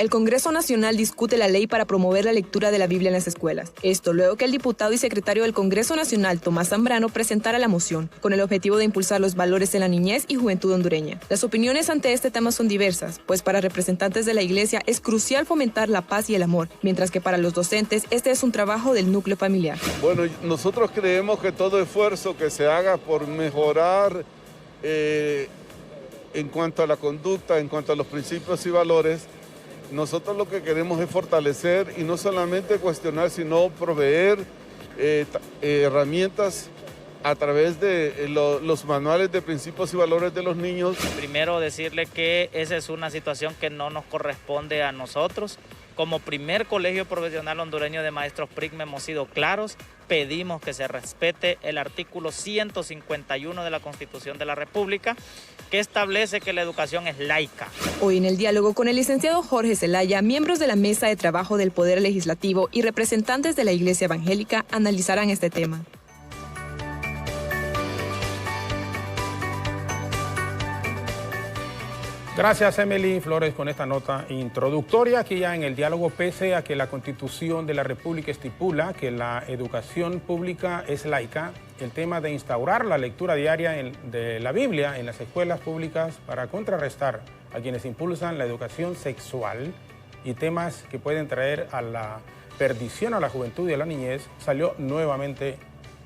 El Congreso Nacional discute la ley para promover la lectura de la Biblia en las escuelas. Esto luego que el diputado y secretario del Congreso Nacional, Tomás Zambrano, presentara la moción, con el objetivo de impulsar los valores en la niñez y juventud hondureña. Las opiniones ante este tema son diversas, pues para representantes de la Iglesia es crucial fomentar la paz y el amor, mientras que para los docentes este es un trabajo del núcleo familiar. Bueno, nosotros creemos que todo esfuerzo que se haga por mejorar en cuanto a la conducta, en cuanto a los principios y valores, nosotros lo que queremos es fortalecer y no solamente cuestionar, sino proveer herramientas a través de los manuales de principios y valores de los niños. Primero decirle que esa es una situación que no nos corresponde a nosotros. Como primer colegio profesional hondureño de maestros PRICME hemos sido claros, pedimos que se respete el artículo 151 de la Constitución de la República, que establece que la educación es laica. Hoy en el diálogo con el licenciado Jorge Zelaya, miembros de la Mesa de Trabajo del Poder Legislativo y representantes de la Iglesia Evangélica analizarán este tema. Gracias, Emily Flores, con esta nota introductoria. Aquí ya en el diálogo, pese a que la Constitución de la República estipula que la educación pública es laica, el tema de instaurar la lectura diaria de la Biblia en las escuelas públicas para contrarrestar a quienes impulsan la educación sexual y temas que pueden traer a la perdición a la juventud y a la niñez, salió nuevamente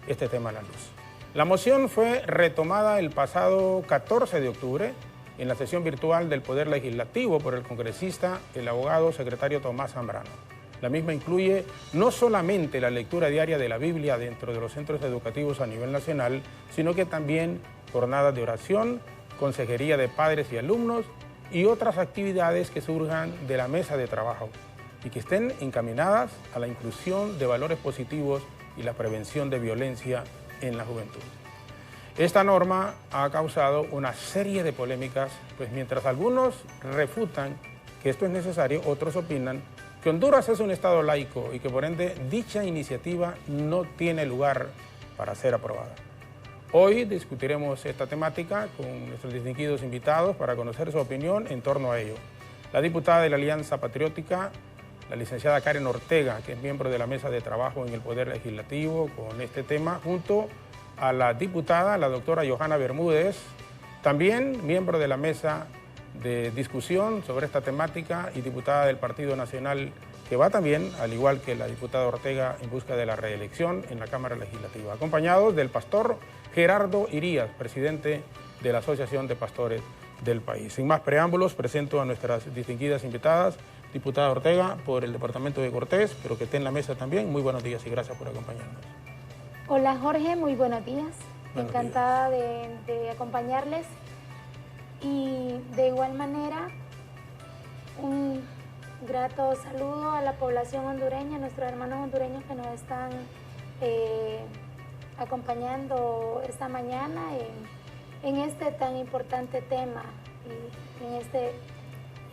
este tema a la luz. La moción fue retomada el pasado 14 de octubre en la sesión virtual del Poder Legislativo por el congresista, el abogado secretario Tomás Zambrano. La misma incluye no solamente la lectura diaria de la Biblia dentro de los centros educativos a nivel nacional, sino que también jornadas de oración, consejería de padres y alumnos y otras actividades que surjan de la mesa de trabajo y que estén encaminadas a la inclusión de valores positivos y la prevención de violencia en la juventud. Esta norma ha causado una serie de polémicas, pues mientras algunos refutan que esto es necesario, otros opinan que Honduras es un estado laico y que por ende dicha iniciativa no tiene lugar para ser aprobada. Hoy discutiremos esta temática con nuestros distinguidos invitados para conocer su opinión en torno a ello. La diputada de la Alianza Patriótica, la licenciada Karen Ortega, que es miembro de la Mesa de Trabajo en el Poder Legislativo con este tema, junto a la diputada, la doctora Johanna Bermúdez, también miembro de la mesa de discusión sobre esta temática y diputada del Partido Nacional, que va también, al igual que la diputada Ortega, en busca de la reelección en la Cámara Legislativa, acompañados del pastor Gerardo Irías, presidente de la Asociación de Pastores del país. Sin más preámbulos, presento a nuestras distinguidas invitadas. Diputada Ortega, por el departamento de Cortés, pero que esté en la mesa también. Muy buenos días y gracias por acompañarnos. Hola Jorge, muy buenos días. Encantada días. de acompañarles y de igual manera un grato saludo a la población hondureña, nuestros hermanos hondureños que nos están acompañando esta mañana en este tan importante tema y en este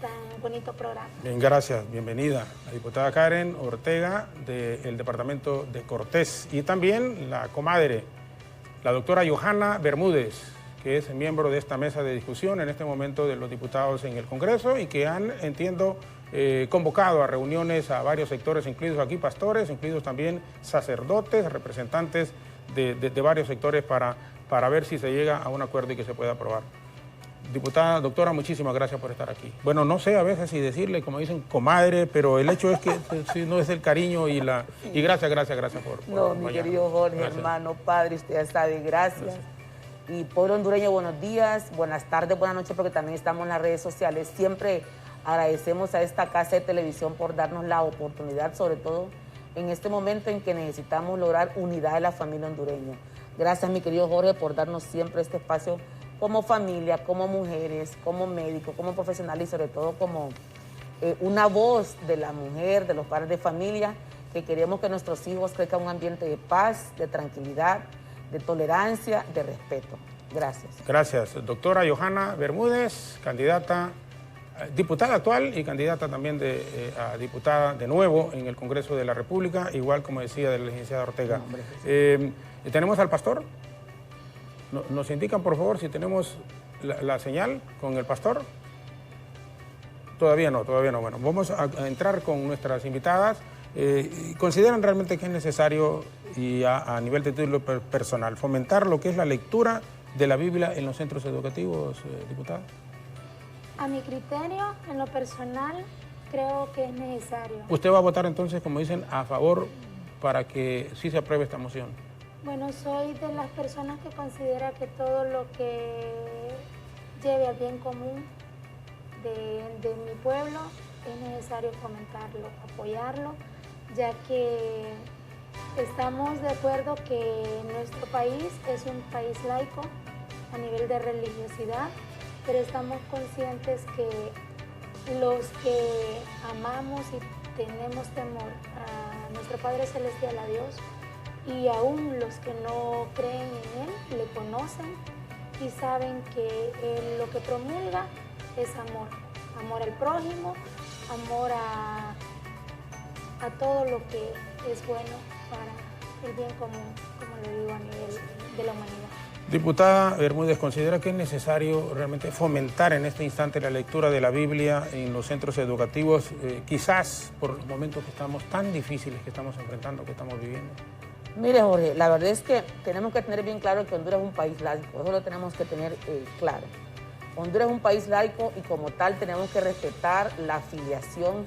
tan bonito programa. Bien, gracias. Bienvenida la diputada Karen Ortega del departamento de Cortés y también la comadre, la doctora Johanna Bermúdez, que es miembro de esta mesa de discusión en este momento de los diputados en el Congreso y que han, entiendo, convocado a reuniones a varios sectores, incluidos aquí pastores, incluidos también sacerdotes, representantes de varios sectores para ver si se llega a un acuerdo y que se pueda aprobar. Diputada, doctora, muchísimas gracias por estar aquí. Bueno, no sé a veces si decirle, como dicen, comadre, pero el hecho es que si no es el cariño y gracias por no, mi querido Jorge, gracias. Hermano, padre, usted ya sabe, gracias. Y pueblo hondureño, buenos días, buenas tardes, buenas noches, porque también estamos en las redes sociales. Siempre agradecemos a esta casa de televisión por darnos la oportunidad, sobre todo en este momento en que necesitamos lograr unidad de la familia hondureña. Gracias, mi querido Jorge, por darnos siempre este espacio como familia, como mujeres, como médicos, como profesionales y sobre todo como una voz de la mujer, de los padres de familia, que queremos que nuestros hijos crezcan en un ambiente de paz, de tranquilidad, de tolerancia, de respeto. Gracias. Gracias. Doctora Johanna Bermúdez, candidata, diputada actual y candidata también a diputada de nuevo en el Congreso de la República, igual como decía de la licenciada Ortega. ¿Tenemos al pastor? ¿Nos indican, por favor, si tenemos la señal con el pastor? Todavía no. Bueno, vamos a entrar con nuestras invitadas. ¿Consideran realmente que es necesario, y a nivel de título personal, fomentar lo que es la lectura de la Biblia en los centros educativos, diputada? A mi criterio, en lo personal, creo que es necesario. ¿Usted va a votar entonces, como dicen, a favor para que sí se apruebe esta moción? Bueno, soy de las personas que considera que todo lo que lleve al bien común de mi pueblo es necesario fomentarlo, apoyarlo, ya que estamos de acuerdo que nuestro país es un país laico a nivel de religiosidad, pero estamos conscientes que los que amamos y tenemos temor a nuestro Padre Celestial, a Dios, y aún los que no creen en Él, le conocen y saben que Él lo que promulga es amor. Amor al prójimo, amor a todo lo que es bueno para el bien común, como lo digo, a nivel de la humanidad. Diputada Bermúdez, ¿considera que es necesario realmente fomentar en este instante la lectura de la Biblia en los centros educativos, quizás por los momentos que estamos tan difíciles que estamos enfrentando, que estamos viviendo? Mire, Jorge, la verdad es que tenemos que tener bien claro que Honduras es un país laico, eso lo tenemos que tener claro. Honduras es un país laico y como tal tenemos que respetar la afiliación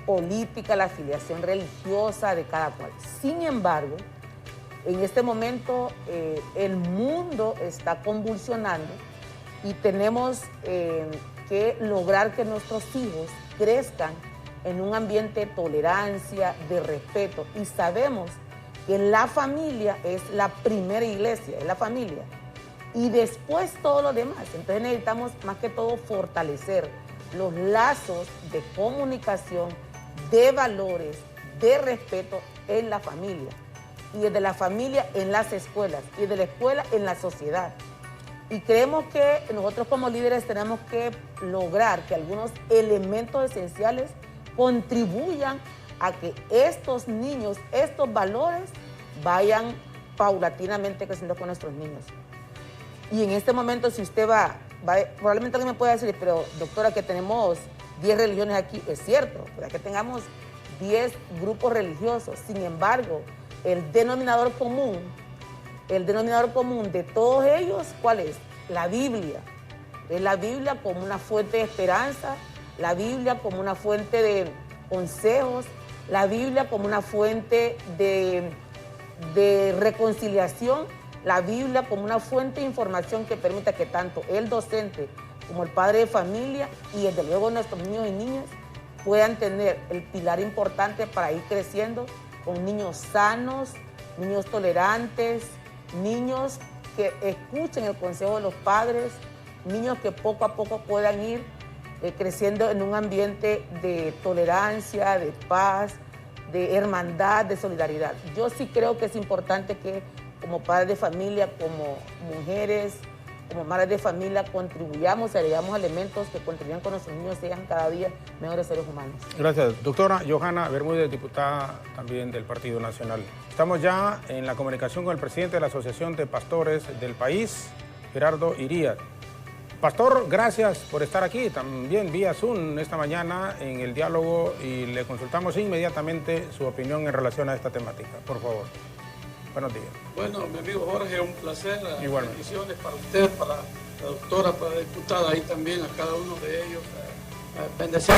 política, la afiliación religiosa de cada cual. Sin embargo, en este momento el mundo está convulsionando y tenemos que lograr que nuestros hijos crezcan en un ambiente de tolerancia, de respeto, y sabemos que la familia es la primera iglesia, es la familia, y después todo lo demás. Entonces necesitamos más que todo fortalecer los lazos de comunicación, de valores, de respeto en la familia, y desde la familia en las escuelas, y de la escuela en la sociedad. Y creemos que nosotros como líderes tenemos que lograr que algunos elementos esenciales contribuyan a que estos niños, estos valores, vayan paulatinamente creciendo con nuestros niños. Y en este momento, si usted va probablemente alguien me pueda decir, pero doctora, que tenemos 10 religiones aquí, es cierto, ¿verdad? Que tengamos 10 grupos religiosos. Sin embargo, el denominador común de todos ellos, ¿cuál es? La Biblia. Es la Biblia como una fuente de esperanza, la Biblia como una fuente de consejos, la Biblia como una fuente de reconciliación, la Biblia como una fuente de información que permita que tanto el docente como el padre de familia y desde luego nuestros niños y niñas puedan tener el pilar importante para ir creciendo con niños sanos, niños tolerantes, niños que escuchen el consejo de los padres, niños que poco a poco puedan ir creciendo en un ambiente de tolerancia, de paz, de hermandad, de solidaridad. Yo sí creo que es importante que como padres de familia, como mujeres, como madres de familia, contribuyamos, agregamos elementos que contribuyan con nuestros niños, sean cada día mejores seres humanos. Gracias. Doctora Johanna Bermúdez, diputada también del Partido Nacional. Estamos ya en la comunicación con el presidente de la Asociación de Pastores del país, Gerardo Irías. Pastor, gracias por estar aquí, también vía Zoom esta mañana en el diálogo, y le consultamos inmediatamente su opinión en relación a esta temática. Por favor. Buenos días. Bueno, mi amigo Jorge, un placer. Igualmente. Bendiciones para usted, para la doctora, para la diputada, y también a cada uno de ellos. Bendecir.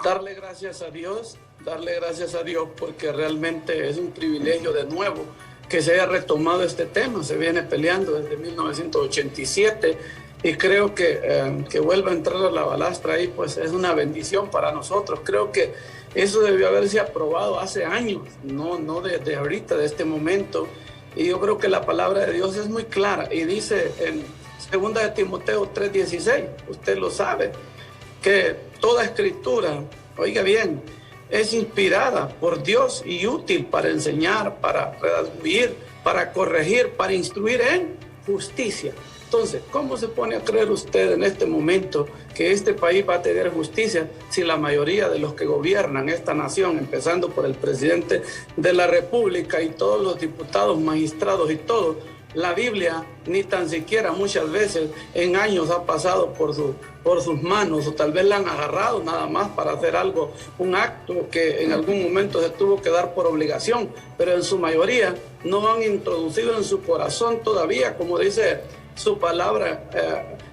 Darle gracias a Dios porque realmente es un privilegio de nuevo que se haya retomado este tema. Se viene peleando desde 1987 y creo que vuelva a entrar a la balastra ahí, pues es una bendición para nosotros. Creo que eso debió haberse aprobado hace años, no desde ahorita, de este momento. Y yo creo que la palabra de Dios es muy clara y dice en 2 de Timoteo 3:16, usted lo sabe, que toda escritura, oiga bien, es inspirada por Dios y útil para enseñar, para redarguir, para corregir, para instruir en justicia. Entonces, ¿cómo se pone a creer usted en este momento que este país va a tener justicia si la mayoría de los que gobiernan esta nación, empezando por el presidente de la República y todos los diputados, magistrados y todo, la Biblia ni tan siquiera muchas veces en años ha pasado por sus manos, o tal vez la han agarrado nada más para hacer algo, un acto que en algún momento se tuvo que dar por obligación, pero en su mayoría no han introducido en su corazón todavía, como dice su palabra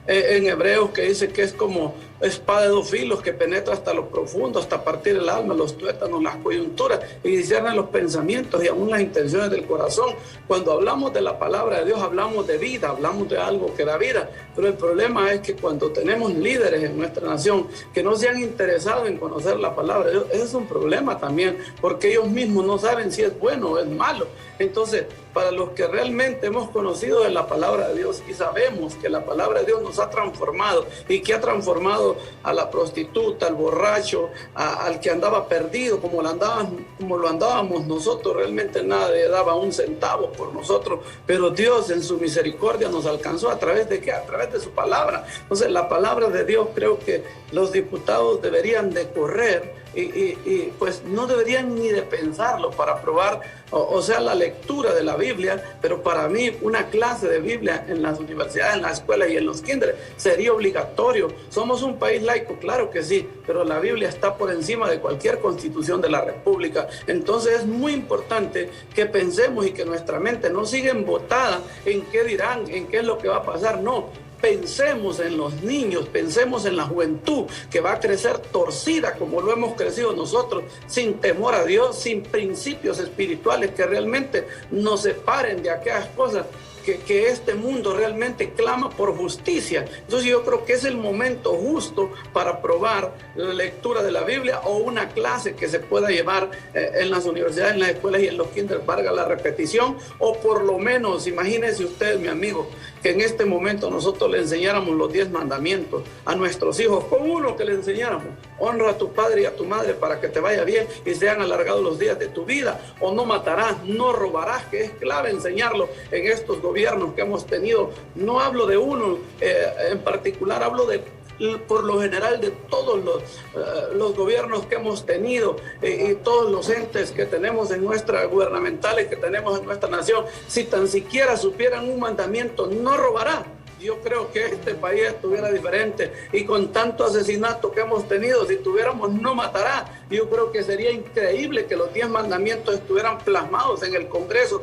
en Hebreos, que dice que es como espada de dos filos que penetra hasta lo profundo, hasta partir el alma, los tuétanos, las coyunturas, y discierne los pensamientos y aún las intenciones del corazón. Cuando hablamos de la palabra de Dios, hablamos de vida, hablamos de algo que da vida, pero el problema es que cuando tenemos líderes en nuestra nación que no se han interesado en conocer la palabra de Dios, ese es un problema también, porque ellos mismos no saben si es bueno o es malo. Entonces, para los que realmente hemos conocido de la palabra de Dios y sabemos que la palabra de Dios nos ha transformado y que ha transformado a la prostituta, al borracho, al que andaba perdido, como lo andábamos nosotros, realmente nadie daba un centavo por nosotros, pero Dios en su misericordia nos alcanzó. ¿A través de qué? A través de su palabra. Entonces, la palabra de Dios, creo que los diputados deberían de correr y pues no deberían ni de pensarlo para aprobar, o sea, la lectura de la Biblia, pero para mí una clase de Biblia en las universidades, en las escuelas y en los kinders sería obligatorio. Somos un país laico, claro que sí, pero la Biblia está por encima de cualquier constitución de la República. Entonces es muy importante que pensemos y que nuestra mente no siga embotada en qué dirán, en qué es lo que va a pasar, no. Pensemos en los niños, pensemos en la juventud que va a crecer torcida como lo hemos crecido nosotros, sin temor a Dios, sin principios espirituales que realmente nos separen de aquellas cosas que este mundo realmente clama por justicia. Entonces yo creo que es el momento justo para probar la lectura de la Biblia o una clase que se pueda llevar en las universidades, en las escuelas y en los kinders, valga la repetición, o por lo menos, imagínense ustedes, mi amigo, que en este momento nosotros le enseñáramos los 10 mandamientos a nuestros hijos, con uno que le enseñáramos: honra a tu padre y a tu madre para que te vaya bien y sean alargados los días de tu vida, o no matarás, no robarás, que es clave enseñarlo en estos gobiernos que hemos tenido. No hablo de uno en particular, hablo de por lo general de todos los gobiernos que hemos tenido y todos los entes que tenemos en nuestra gubernamentales que tenemos en nuestra nación. Si tan siquiera supieran un mandamiento: no robará, yo creo que este país estuviera diferente. Y con tanto asesinato que hemos tenido, si tuviéramos no matará, yo creo que sería increíble que los 10 mandamientos estuvieran plasmados en el Congreso.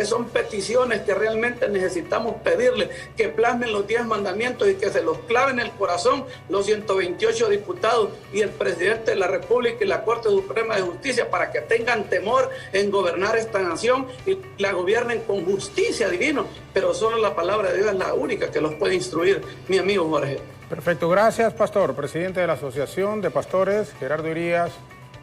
Son peticiones que realmente necesitamos pedirle, que plasmen los 10 mandamientos y que se los claven en el corazón los 128 diputados y el presidente de la República y la Corte Suprema de Justicia, para que tengan temor en gobernar esta nación y la gobiernen con justicia divina. Pero solo la palabra de Dios es la única que los puede instruir, mi amigo Jorge. Perfecto, gracias, pastor. Presidente de la Asociación de Pastores, Gerardo Irías,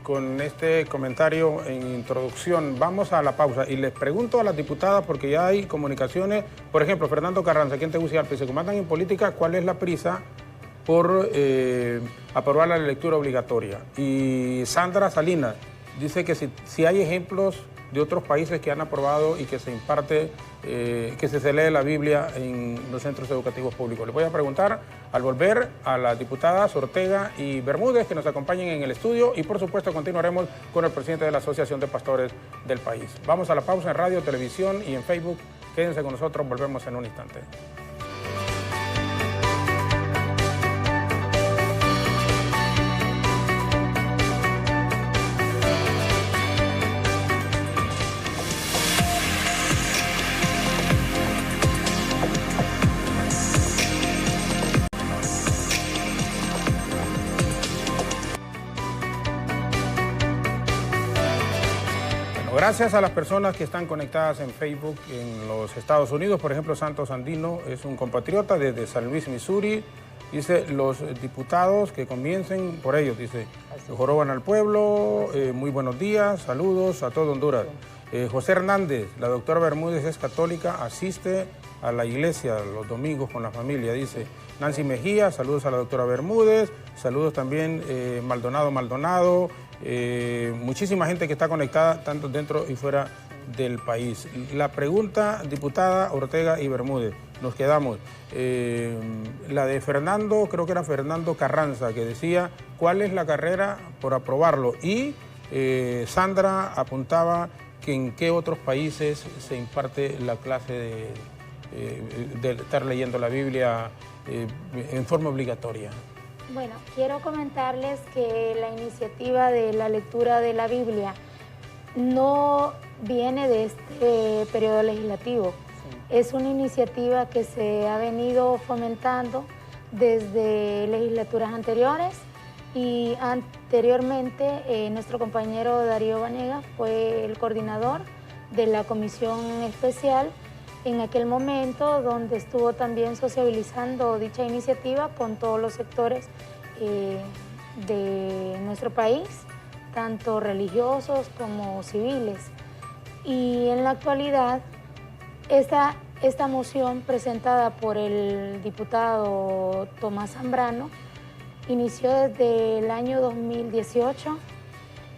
con este comentario en introducción. Vamos a la pausa y les pregunto a las diputadas, porque ya hay comunicaciones. Por ejemplo, Fernando Carranza, aquí en Tegucigalpa, se comandan en política, ¿cuál es la prisa por aprobar la lectura obligatoria? Y Sandra Salinas dice que si hay ejemplos de otros países que han aprobado y que se imparte, que se lee la Biblia en los centros educativos públicos. Les voy a preguntar al volver a las diputadas Ortega y Bermúdez que nos acompañen en el estudio, y por supuesto continuaremos con el presidente de la Asociación de Pastores del país. Vamos a la pausa en radio, televisión y en Facebook. Quédense con nosotros, volvemos en un instante. Gracias a las personas que están conectadas en Facebook en los Estados Unidos. Por ejemplo, Santos Andino es un compatriota desde San Luis, Missouri. Dice: los diputados que comiencen por ellos, dice, joroban al pueblo, muy buenos días, saludos a todo Honduras. José Hernández, la doctora Bermúdez es católica, asiste a la iglesia los domingos con la familia, dice. Nancy Mejía, saludos a la doctora Bermúdez, saludos también Maldonado, muchísima gente que está conectada tanto dentro y fuera del país. La pregunta, diputada Ortega y Bermúdez, nos quedamos. La de Fernando, creo que era Fernando Carranza, que decía cuál es la carrera por aprobarlo, y Sandra apuntaba ¿en qué otros países se imparte la clase de estar leyendo la Biblia en forma obligatoria? Bueno, quiero comentarles que la iniciativa de la lectura de la Biblia no viene de este periodo legislativo. Es una iniciativa que se ha venido fomentando desde legislaturas anteriores y anteriormente nuestro compañero Darío Vanegas fue el coordinador de la comisión especial en aquel momento, donde estuvo también sociabilizando dicha iniciativa con todos los sectores de nuestro país, tanto religiosos como civiles. Y en la actualidad, esta moción presentada por el diputado Tomás Zambrano inició desde el año 2018.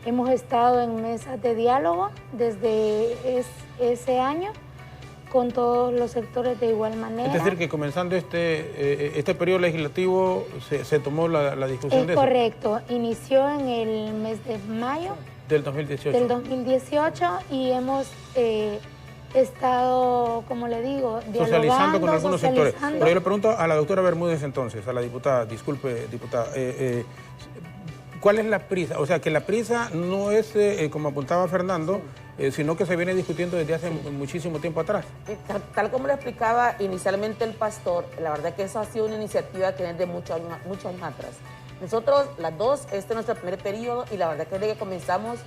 Hemos estado en mesas de diálogo desde ese año con todos los sectores de igual manera. Es decir, que comenzando este periodo legislativo se tomó la discusión de eso. Es correcto, inició en el mes de mayo del 2018. Del 2018 y hemos estado, como le digo, socializando con algunos sectores. Pero yo le pregunto a la doctora Bermúdez entonces, a la diputada, disculpe, diputada, ¿cuál es la prisa? O sea, que la prisa no es, como apuntaba Fernando, sino que se viene discutiendo desde hace muchísimo tiempo atrás. Tal como lo explicaba inicialmente el pastor, la verdad que eso ha sido una iniciativa que viene de muchos años atrás. Nosotros, las dos, este es nuestro primer periodo y la verdad que desde que comenzamos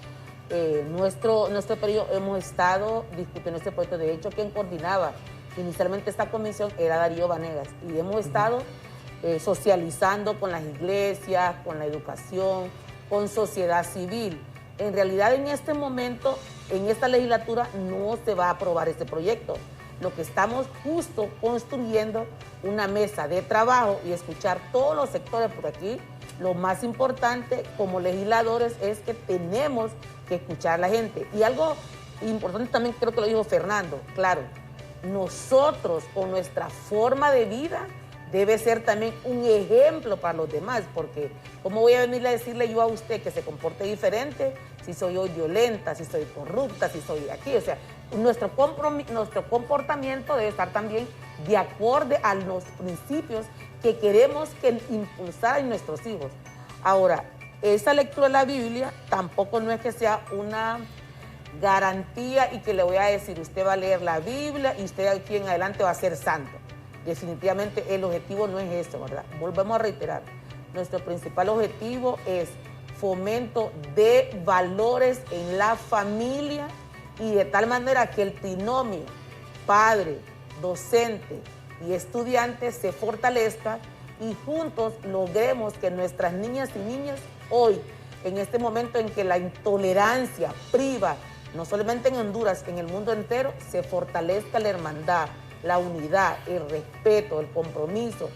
nuestro periodo hemos estado discutiendo este proyecto. De hecho, quien coordinaba inicialmente esta comisión era Darío Vanegas y hemos estado socializando con las iglesias, con la educación, con sociedad civil. En realidad, en este momento, en esta legislatura, no se va a aprobar este proyecto. Lo que estamos justo construyendo una mesa de trabajo y escuchar todos los sectores por aquí. Lo más importante como legisladores es que tenemos que escuchar a la gente. Y algo importante también, creo que lo dijo Fernando, claro, nosotros con nuestra forma de vida debe ser también un ejemplo para los demás, porque ¿cómo voy a venir a decirle yo a usted que se comporte diferente si soy yo violenta, si soy corrupta, si soy aquí? O sea, nuestro comportamiento debe estar también de acuerdo a los principios que queremos que impulsar en nuestros hijos. Ahora, esa lectura de la Biblia tampoco no es que sea una garantía y que le voy a decir, usted va a leer la Biblia y usted aquí en adelante va a ser santo. Definitivamente el objetivo no es eso, ¿verdad? Volvemos a reiterar, nuestro principal objetivo es fomento de valores en la familia y de tal manera que el trinomio padre, docente y estudiante se fortalezca y juntos logremos que nuestras niñas y niños hoy, en este momento en que la intolerancia priva, no solamente en Honduras, en el mundo entero, se fortalezca la hermandad, la unidad, el respeto, el compromiso.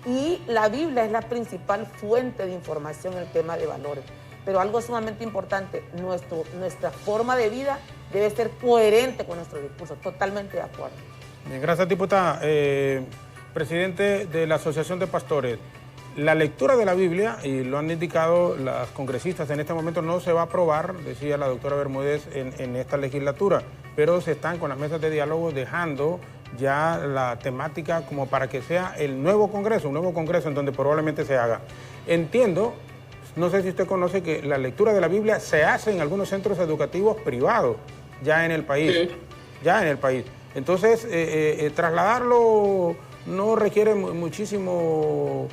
Y la Biblia es la principal fuente de información en el tema de valores. Pero algo sumamente importante, nuestra forma de vida debe ser coherente con nuestro discurso. Totalmente de acuerdo. Bien, gracias, diputada. Presidente de la Asociación de Pastores, la lectura de la Biblia, y lo han indicado las congresistas en este momento, no se va a aprobar, decía la doctora Bermúdez, en esta legislatura, pero se están con las mesas de diálogo dejando ya la temática como para que sea el nuevo Congreso, un nuevo Congreso en donde probablemente se haga. Entiendo, no sé si usted conoce que la lectura de la Biblia se hace en algunos centros educativos privados ya en el país, sí. Ya en el país. Entonces, trasladarlo no requiere muchísimo,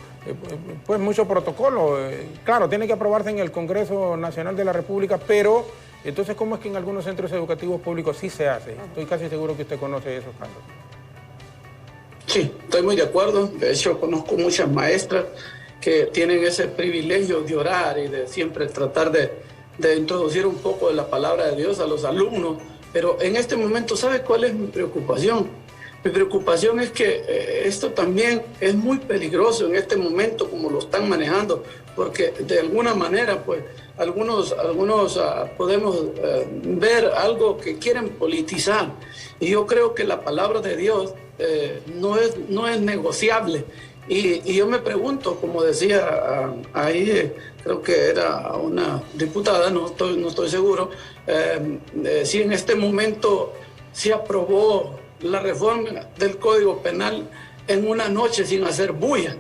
pues mucho protocolo. Claro, tiene que aprobarse en el Congreso Nacional de la República, pero entonces, ¿cómo es que en algunos centros educativos públicos sí se hace? Estoy casi seguro que usted conoce esos casos. Sí, estoy muy de acuerdo. De hecho, conozco muchas maestras que tienen ese privilegio de orar y de siempre tratar de introducir un poco de la palabra de Dios a los alumnos. Pero en este momento, ¿sabe cuál es mi preocupación? Mi preocupación es que esto también es muy peligroso en este momento como lo están manejando, porque de alguna manera, pues, algunos podemos ver algo que quieren politizar. Y yo creo que la palabra de Dios no es negociable. Y yo me pregunto, como decía ahí creo que era una diputada, no estoy seguro, si en este momento se aprobó la reforma del Código Penal en una noche sin hacer bulla.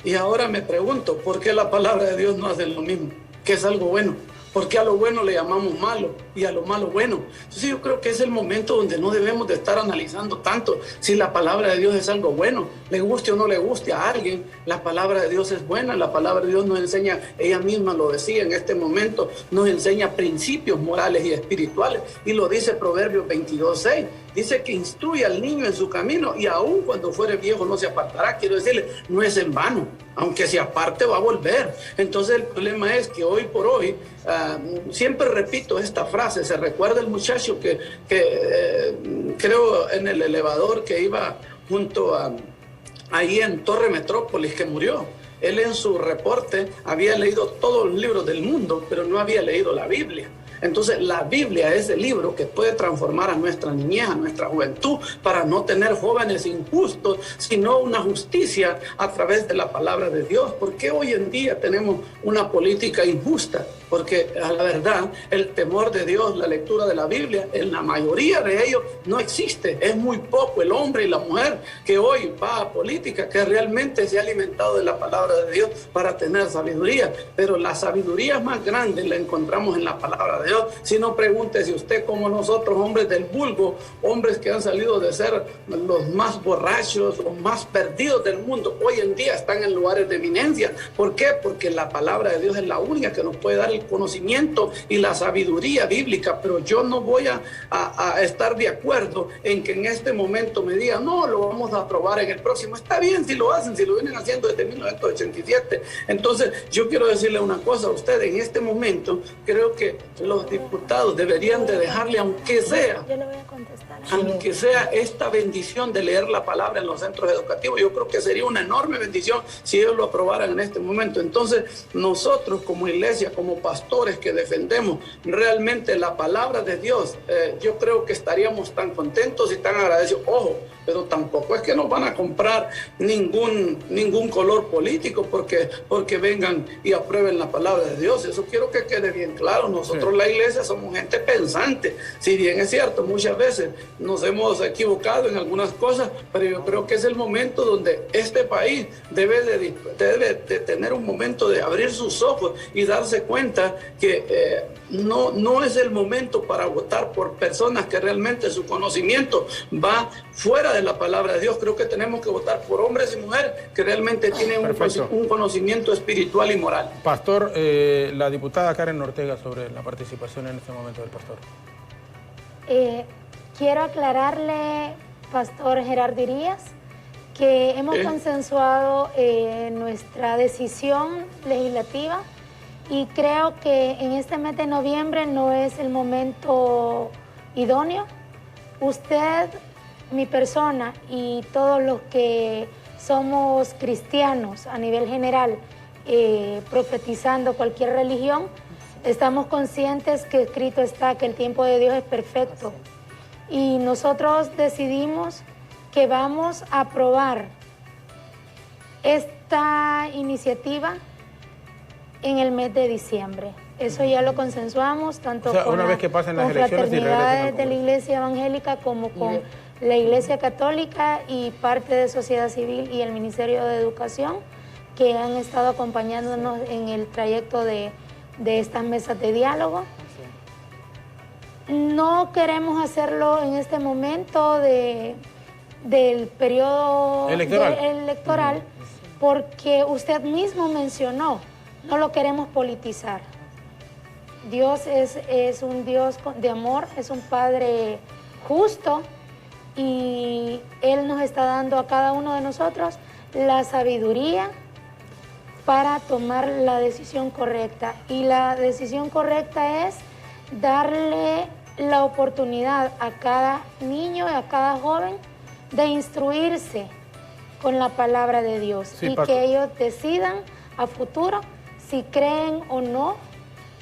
Y ahora me pregunto, ¿por qué la palabra de Dios no hace lo mismo? Que es algo bueno. ¿Por qué a lo bueno le llamamos malo y a lo malo bueno? Entonces yo creo que es el momento donde no debemos de estar analizando tanto si la palabra de Dios es algo bueno, le guste o no le guste a alguien. La palabra de Dios es buena, la palabra de Dios nos enseña, ella misma lo decía en este momento, nos enseña principios morales y espirituales, y lo dice Proverbios 22:6. Dice que instruye al niño en su camino y aun cuando fuere viejo no se apartará. Quiero decirle, no es en vano, aunque se aparte va a volver. Entonces el problema es que hoy por hoy, siempre repito esta frase, se recuerda el muchacho que creo en el elevador que iba junto a ahí en Torre Metrópolis, que murió. Él en su reporte había leído todos los libros del mundo, pero no había leído la Biblia. Entonces la Biblia es el libro que puede transformar a nuestra niñez, a nuestra juventud, para no tener jóvenes injustos, sino una justicia a través de la palabra de Dios. ¿Por qué hoy en día tenemos una política injusta? Porque a la verdad el temor de Dios, la lectura de la Biblia, en la mayoría de ellos no existe. Es muy poco el hombre y la mujer que hoy va a política, que realmente se ha alimentado de la palabra de Dios para tener sabiduría. Pero la sabiduría más grande la encontramos en la palabra de Dios. Si no, pregúntese usted como nosotros, hombres del vulgo, hombres que han salido de ser los más borrachos, los más perdidos del mundo, hoy en día están en lugares de eminencia. ¿Por qué? Porque la palabra de Dios es la única que nos puede dar el conocimiento y la sabiduría bíblica. Pero yo no voy a estar de acuerdo en que en este momento me digan, no, lo vamos a aprobar en el próximo. Está bien si lo hacen, si lo vienen haciendo desde 1987. Entonces yo quiero decirle una cosa a usted, en este momento creo que los diputados deberían de dejarle, aunque sea esta bendición de leer la palabra en los centros educativos. Yo creo que sería una enorme bendición si ellos lo aprobaran en este momento. Entonces nosotros como iglesia, como pastores que defendemos realmente la palabra de Dios, yo creo que estaríamos tan contentos y tan agradecidos. Ojo, pero tampoco es que nos van a comprar ningún color político porque vengan y aprueben la palabra de Dios. Eso quiero que quede bien claro. Nosotros la iglesia somos gente pensante. Si bien es cierto, muchas veces nos hemos equivocado en algunas cosas, pero yo creo que es el momento donde este país debe de tener un momento de abrir sus ojos y darse cuenta que no es el momento para votar por personas que realmente su conocimiento va fuera de la palabra de Dios. Creo que tenemos que votar por hombres y mujeres que realmente tienen un conocimiento espiritual y moral. Pastor, la diputada Karen Ortega sobre la participación en este momento del pastor. Quiero aclararle, Pastor Gerardo Irías, que hemos consensuado nuestra decisión legislativa y creo que en este mes de noviembre no es el momento idóneo. Usted, mi persona y todos los que somos cristianos a nivel general, profetizando cualquier religión, estamos conscientes que escrito está que el tiempo de Dios es perfecto. Y nosotros decidimos que vamos a aprobar esta iniciativa en el mes de diciembre. Eso ya lo consensuamos tanto con las fraternidades de la Iglesia Evangélica como con la Iglesia Católica y parte de sociedad civil y el Ministerio de Educación, que han estado acompañándonos en el trayecto de estas mesas de diálogo. No queremos hacerlo en este momento del periodo electoral porque usted mismo mencionó, no lo queremos politizar. Dios es un Dios de amor, es un Padre justo y Él nos está dando a cada uno de nosotros la sabiduría para tomar la decisión correcta. Y la decisión correcta es darle la oportunidad a cada niño y a cada joven de instruirse con la palabra de Dios y que ellos decidan a futuro si creen o no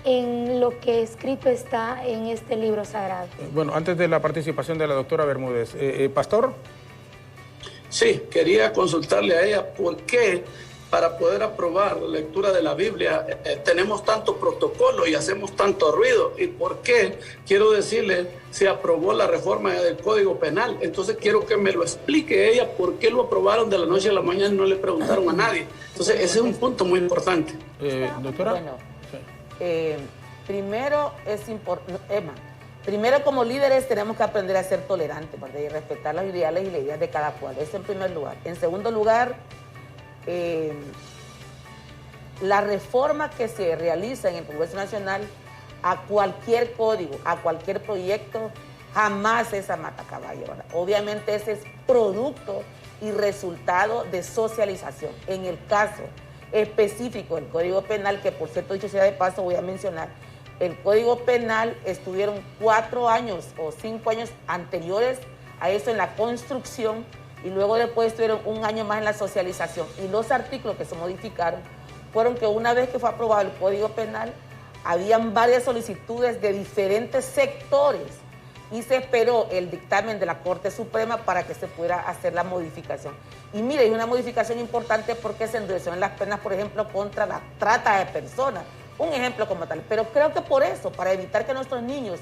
en lo que escrito está en este libro sagrado. Bueno, antes de la participación de la doctora Bermúdez, Pastor. Sí, quería consultarle a ella por qué para poder aprobar la lectura de la Biblia tenemos tanto protocolo y hacemos tanto ruido? ¿Y por qué? Quiero decirle, se aprobó la reforma del Código Penal. Entonces quiero que me lo explique ella por qué lo aprobaron de la noche a la mañana y no le preguntaron a nadie. Entonces ese es un punto muy importante. Doctora. Bueno, primero es importante, Emma, primero como líderes tenemos que aprender a ser tolerantes, ¿verdad? Y respetar los ideales y las ideas de cada cual. Eso en primer lugar. En segundo lugar, la reforma que se realiza en el Congreso Nacional a cualquier código, a cualquier proyecto, jamás es a matacaballo, ¿verdad? Obviamente ese es producto y resultado de socialización. En el caso específico del Código Penal, que por cierto, dicho sea de paso, voy a mencionar, el Código Penal estuvieron 4 años o 5 años anteriores a eso en la construcción y luego después estuvieron 1 año más en la socialización. Y los artículos que se modificaron fueron que una vez que fue aprobado el Código Penal, habían varias solicitudes de diferentes sectores y se esperó el dictamen de la Corte Suprema para que se pudiera hacer la modificación. Y mire, es una modificación importante porque se endurecieron las penas, por ejemplo, contra la trata de personas. Un ejemplo como tal. Pero creo que por eso, para evitar que nuestros niños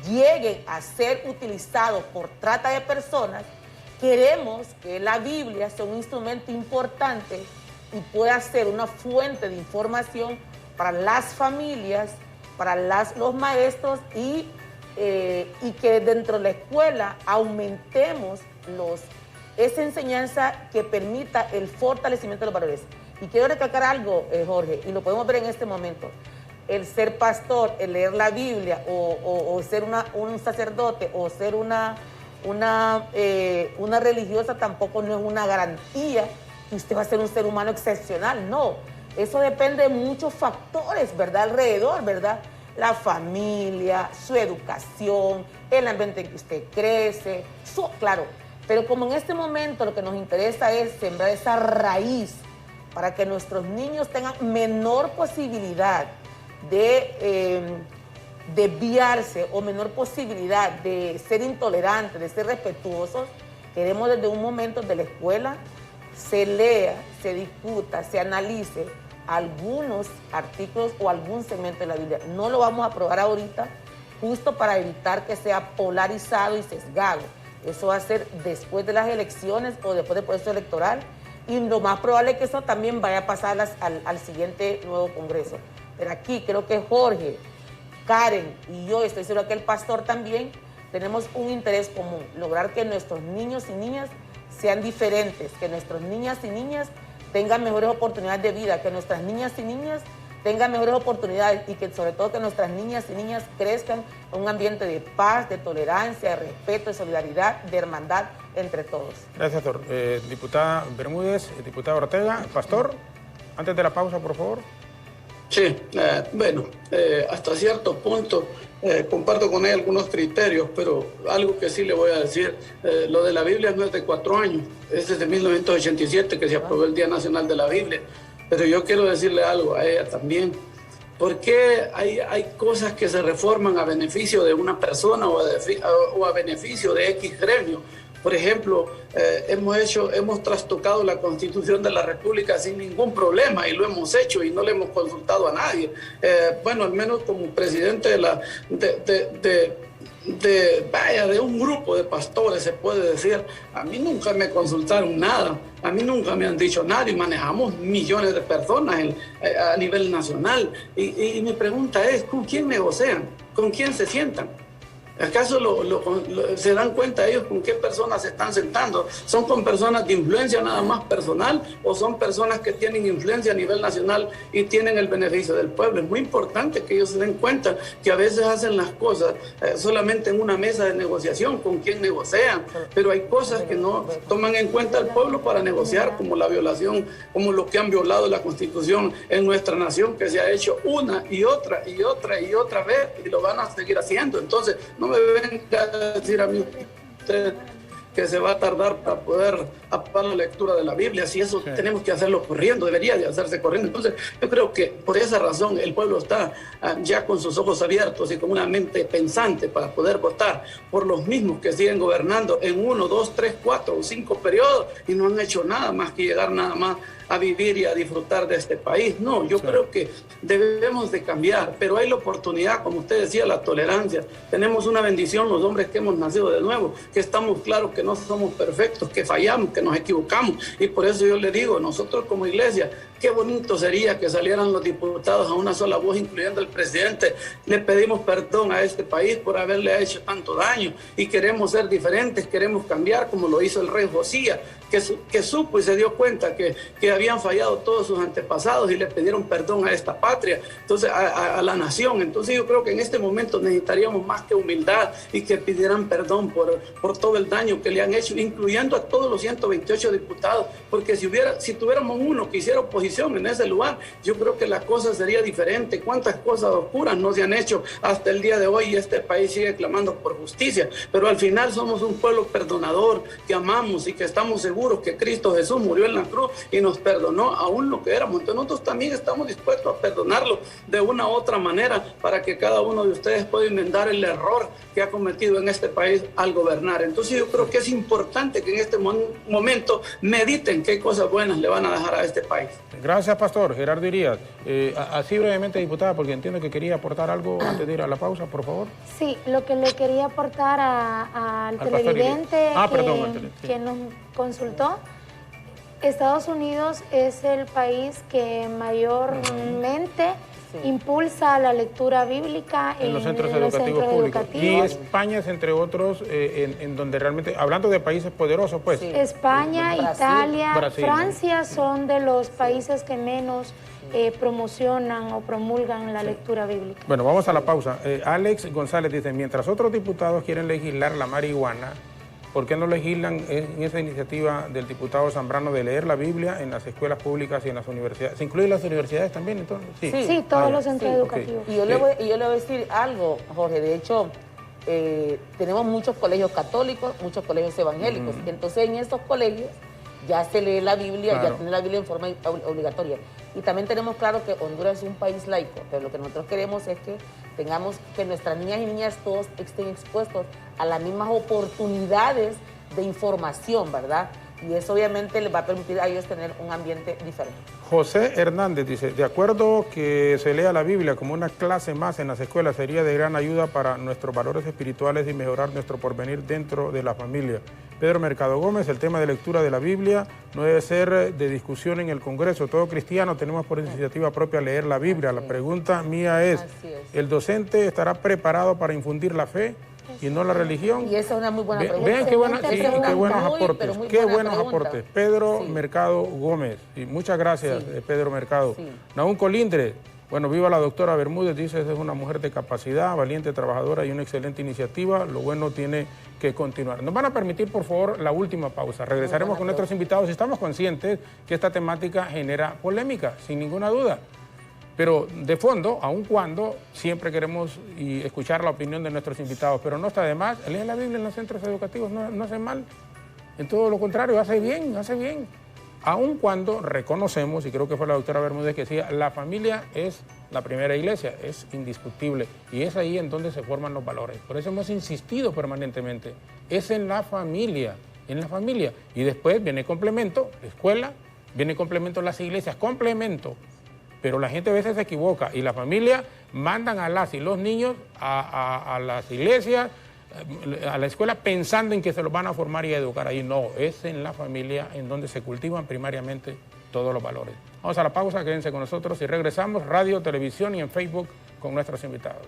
lleguen a ser utilizados por trata de personas, queremos que la Biblia sea un instrumento importante y pueda ser una fuente de información para las familias, para los maestros y que dentro de la escuela aumentemos esa enseñanza que permita el fortalecimiento de los valores. Y quiero recalcar algo, Jorge, y lo podemos ver en este momento. El ser pastor, el leer la Biblia o ser un sacerdote o ser una religiosa tampoco no es una garantía que usted va a ser un ser humano excepcional, no. Eso depende de muchos factores, ¿verdad? Alrededor, ¿verdad? La familia, su educación, el ambiente en que usted crece, claro. Pero como en este momento lo que nos interesa es sembrar esa raíz para que nuestros niños tengan menor posibilidad de desviarse o menor posibilidad de ser intolerantes, de ser respetuosos, queremos desde un momento de la escuela se lea, se discuta, se analice algunos artículos o algún segmento de la Biblia. No lo vamos a aprobar ahorita, justo para evitar que sea polarizado y sesgado. Eso va a ser después de las elecciones o después del proceso electoral y lo más probable es que eso también vaya a pasar al siguiente nuevo Congreso. Pero aquí creo que Jorge, Karen y yo, estoy seguro que el pastor también, tenemos un interés común, lograr que nuestros niños y niñas sean diferentes, que nuestras niñas y niñas tengan mejores oportunidades de vida, que nuestras niñas y niñas tengan mejores oportunidades y que sobre todo que nuestras niñas y niñas crezcan en un ambiente de paz, de tolerancia, de respeto, de solidaridad, de hermandad entre todos. Gracias, doctor. Diputada Bermúdez, diputado Ortega, pastor, antes de la pausa, por favor. Sí, bueno, hasta cierto punto comparto con él algunos criterios, pero algo que sí le voy a decir, lo de la Biblia no es de 4 años, es desde 1987 que se aprobó el Día Nacional de la Biblia, pero yo quiero decirle algo a ella también, porque hay cosas que se reforman a beneficio de una persona o a beneficio de X gremio. Por ejemplo, hemos trastocado la Constitución de la República sin ningún problema y lo hemos hecho y no le hemos consultado a nadie. Bueno, al menos como presidente de un grupo de pastores, se puede decir, a mí nunca me consultaron nada, a mí nunca me han dicho nada y manejamos millones de personas a nivel nacional. Y mi pregunta es, ¿con quién negocian? ¿Con quién se sientan? ¿Acaso se dan cuenta ellos con qué personas se están sentando? ¿Son con personas de influencia nada más personal o son personas que tienen influencia a nivel nacional y tienen el beneficio del pueblo? Es muy importante que ellos se den cuenta que a veces hacen las cosas solamente en una mesa de negociación con quien negocian, pero hay cosas que no toman en cuenta al pueblo para negociar, como la violación, como lo que han violado la Constitución en nuestra nación, que se ha hecho una y otra y otra y otra vez y lo van a seguir haciendo. Entonces, no me venga a decir a mí usted que se va a tardar para poder aprobar la lectura de la Biblia. Si eso tenemos que hacerlo corriendo, debería de hacerse corriendo. Entonces, yo creo que por esa razón el pueblo está ya con sus ojos abiertos y con una mente pensante para poder votar por los mismos que siguen gobernando en 1, 2, 3, 4 o 5 periodos y no han hecho nada más que llegar nada más a vivir y a disfrutar de este país. No, yo creo que debemos de cambiar, pero hay la oportunidad, como usted decía, la tolerancia. Tenemos una bendición los hombres que hemos nacido de nuevo, que estamos claros que no somos perfectos, que fallamos, que nos equivocamos, y por eso yo le digo, nosotros como iglesia, qué bonito sería que salieran los diputados a una sola voz, incluyendo el presidente. Le pedimos perdón a este país por haberle hecho tanto daño y queremos ser diferentes, queremos cambiar como lo hizo el rey Josías, que supo y se dio cuenta que habían fallado todos sus antepasados y le pidieron perdón a esta patria, entonces a la nación. Entonces yo creo que en este momento necesitaríamos más que humildad y que pidieran perdón por todo el daño que le han hecho, incluyendo a todos los 128 diputados, porque si tuviéramos uno que hiciera oposición en ese lugar, yo creo que la cosa sería diferente. Cuántas cosas oscuras no se han hecho hasta el día de hoy y este país sigue clamando por justicia, pero al final somos un pueblo perdonador, que amamos y que estamos seguros que Cristo Jesús murió en la cruz y nos perdonó aún lo que éramos. Entonces nosotros también estamos dispuestos a perdonarlo de una u otra manera para que cada uno de ustedes pueda enmendar el error que ha cometido en este país al gobernar. Entonces yo creo que es importante que en este momento mediten qué cosas buenas le van a dejar a este país. Gracias, pastor. Gerardo Irías. Así brevemente, diputada, porque entiendo que quería aportar algo antes de ir a la pausa, por favor. Sí, lo que le quería aportar al televidente que nos consultó. Estados Unidos es el país que mayormente impulsa la lectura bíblica en los centros educativos públicos. Y España es, entre otros, en donde realmente, hablando de países poderosos, pues. Sí. España, Italia, Francia son de los países que menos promocionan o promulgan la lectura bíblica. Bueno, vamos a la pausa. Alex González dice, mientras otros diputados quieren legislar la marihuana, ¿por qué no legislan en esa iniciativa del diputado Zambrano de leer la Biblia en las escuelas públicas y en las universidades? ¿Se incluyen las universidades también, entonces? Sí, todos los centros educativos. Okay. Y yo le voy a decir algo, Jorge. De hecho, tenemos muchos colegios católicos, muchos colegios evangélicos. Entonces, en estos colegios ya se lee la Biblia, ya tiene la Biblia en forma obligatoria. Y también tenemos claro que Honduras es un país laico, pero lo que nosotros queremos es que nuestras niñas y niñas todos estén expuestos a las mismas oportunidades de información, ¿verdad? Y eso obviamente les va a permitir a ellos tener un ambiente diferente. José Hernández dice, de acuerdo que se lea la Biblia como una clase más en las escuelas, sería de gran ayuda para nuestros valores espirituales y mejorar nuestro porvenir dentro de la familia. Pedro Mercado Gómez, el tema de lectura de la Biblia no debe ser de discusión en el Congreso. Todo cristiano tenemos por iniciativa propia leer la Biblia. La pregunta mía es, ¿el docente estará preparado para infundir la fe y no la religión? Y esa es una muy buena pregunta. Vean qué buenos aportes. Pedro Mercado Gómez. Y muchas gracias, Pedro Mercado. Naún Colindre. Bueno, viva la doctora Bermúdez, dice, es una mujer de capacidad, valiente, trabajadora y una excelente iniciativa. Lo bueno tiene que continuar. Nos van a permitir, por favor, la última pausa. Regresaremos con nuestros invitados. Estamos conscientes que esta temática genera polémica, sin ninguna duda. Pero de fondo, aun cuando siempre queremos escuchar la opinión de nuestros invitados, pero no está de más, leer la Biblia en los centros educativos no hace mal. En todo lo contrario, hace bien, hace bien. Aun cuando reconocemos, y creo que fue la doctora Bermúdez que decía, la familia es la primera iglesia, es indiscutible, y es ahí en donde se forman los valores. Por eso hemos insistido permanentemente, es en la familia, y después viene complemento, la escuela, viene complemento las iglesias, complemento, pero la gente a veces se equivoca, y la familia mandan a las y los niños a las iglesias, a la escuela pensando en que se los van a formar y a educar ahí. No, es en la familia en donde se cultivan primariamente todos los valores. Vamos a la pausa, quédense con nosotros y regresamos, radio, televisión y en Facebook con nuestros invitados.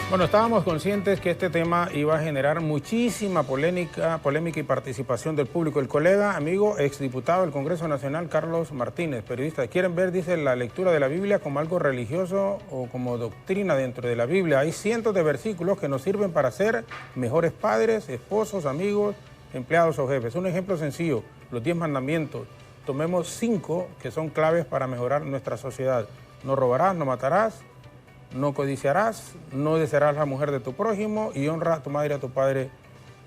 Bueno, estábamos conscientes que este tema iba a generar muchísima polémica y participación del público. El colega, amigo, exdiputado del Congreso Nacional, Carlos Martínez, periodista. Quieren ver, dice, la lectura de la Biblia como algo religioso o como doctrina dentro de la Biblia. Hay cientos de versículos que nos sirven para ser mejores padres, esposos, amigos, empleados o jefes. Un ejemplo sencillo, los 10 mandamientos. Tomemos 5 que son claves para mejorar nuestra sociedad. No robarás, no matarás, no codiciarás, no desearás a la mujer de tu prójimo y honra a tu madre y a tu padre.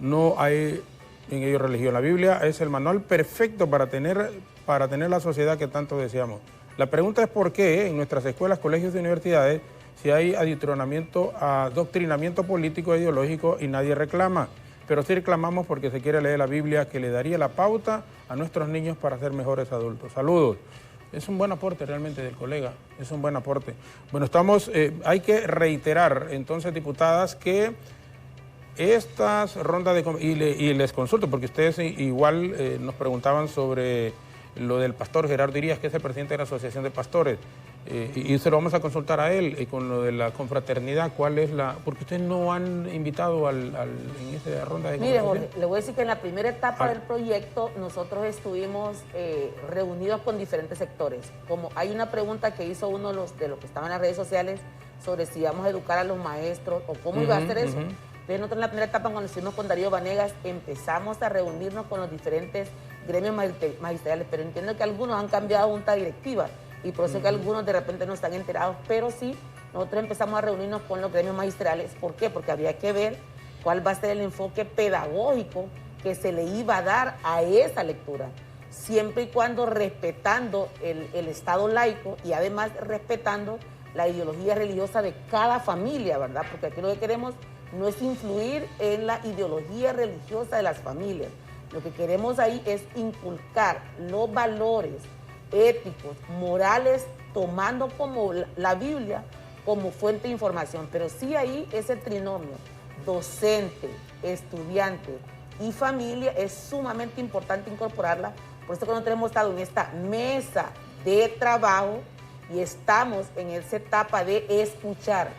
No hay en ello religión. La Biblia es el manual perfecto para tener la sociedad que tanto deseamos. La pregunta es por qué en nuestras escuelas, colegios y universidades si hay adoctrinamiento político e ideológico y nadie reclama. Pero sí reclamamos porque se quiere leer la Biblia que le daría la pauta a nuestros niños para ser mejores adultos. Saludos. Es un buen aporte realmente del colega, es un buen aporte. Bueno, hay que reiterar entonces, diputadas, que estas rondas y les consulto, porque ustedes igual nos preguntaban sobre lo del pastor Gerardo Irías, que es el presidente de la Asociación de Pastores, y se lo vamos a consultar a él, con lo de la confraternidad, ¿cuál es porque ustedes no han invitado en esa ronda de conversación? Mire, Jorge, le voy a decir que en la primera etapa del proyecto nosotros estuvimos reunidos con diferentes sectores. Como hay una pregunta que hizo uno de los que estaban en las redes sociales sobre si íbamos a educar a los maestros o cómo iba a hacer eso. Entonces nosotros en la primera etapa, cuando estuvimos con Darío Vanegas, empezamos a reunirnos con los diferentes gremios magisteriales, pero entiendo que algunos han cambiado junta directiva y por eso que algunos de repente no están enterados, pero sí, nosotros empezamos a reunirnos con los gremios magistrales. ¿Por qué? Porque había que ver cuál va a ser el enfoque pedagógico que se le iba a dar a esa lectura, siempre y cuando respetando el Estado laico y además respetando la ideología religiosa de cada familia, ¿verdad? Porque aquí lo que queremos no es influir en la ideología religiosa de las familias. Lo que queremos ahí es inculcar los valores éticos, morales, tomando como la Biblia como fuente de información. Pero sí ahí ese trinomio docente, estudiante y familia es sumamente importante incorporarla. Por eso que nosotros hemos estado en esta mesa de trabajo y estamos en esa etapa de escuchar.